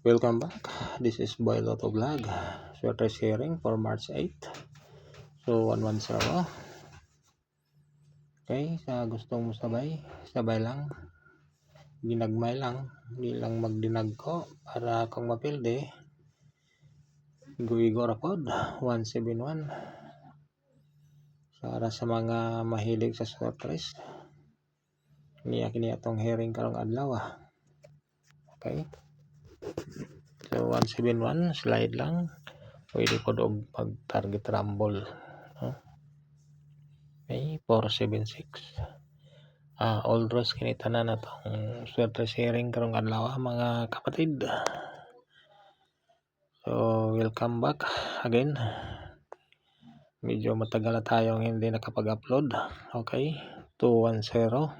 Welcome back. This is Boy Lotto Vlog. Sweater sharing for March 8. So 110. Okay, sa gustong mo sabay lang. Ginagmay lang. Hindi lang magdinag ko para kung mapilde. Igo rapod 171. Para sa mga mahilig sa sweaters. Niya tong herring karong adlaw. Okay. So 171 slide lang. Pwede po doon pag-target rumble. Okay, 476. All draws kinitanan na tong sweater sharing karong adlaw mga kapatid. So welcome back again. Medyo matagal na tayong hindi nakapag-upload. Okay, 210.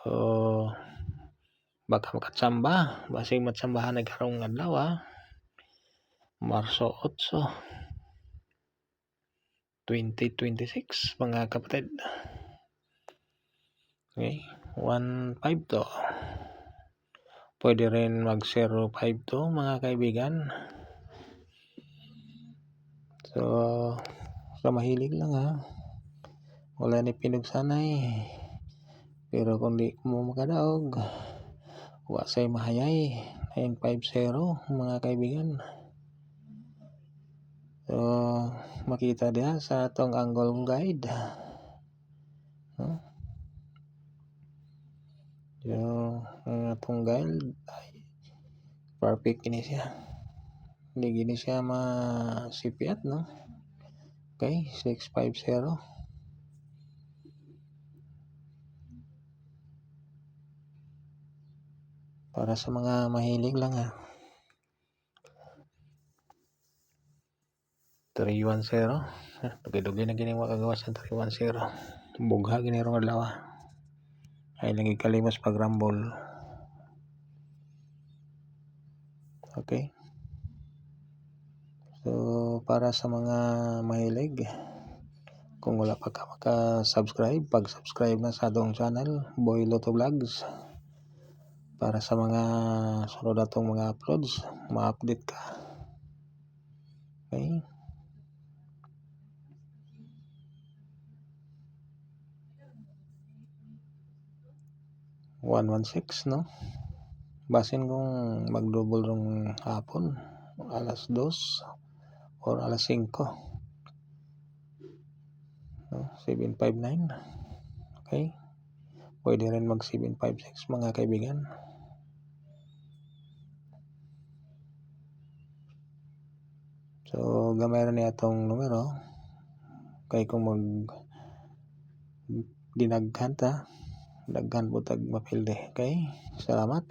So baka makatsamba, basig matsambahan na karong adlaw. Marso 8, 2026 mga kapatid. Okay, 1.5 to. Pwede rin mag 0.5 to mga kaibigan. So sa mahilig lang wala ni pinugsanay. Pero kung di mo makadaog, wa say mahayay 950 mga kaibigan. So makita diha sa atong angle guide. So ang atong guide ay perfect ini siya. Hindi gini siya masipiat, no? Okay, 650. Para sa mga mahilig lang 310. Dugi-dugi na gini makagawas ng 310. Bugha gini rong adlaw. Ay lang ikalimos pag rumble. Okay. So para sa mga mahilig, kung wala pa ka maka-subscribe, pag-subscribe na sa atong channel, Boy Lotto Vlogs. Para sa mga sunod atong mga uploads, ma-update ka. Okay. $116, no? Basin kung mag-double rong hapon, alas 2 or alas 5. No? 759. Okay. Pwede rin mag 756 mga kaibigan. So gamay rin atong numero. Kay kung mag dinaghan ta, daghan po tag mapilde. Okay. Salamat.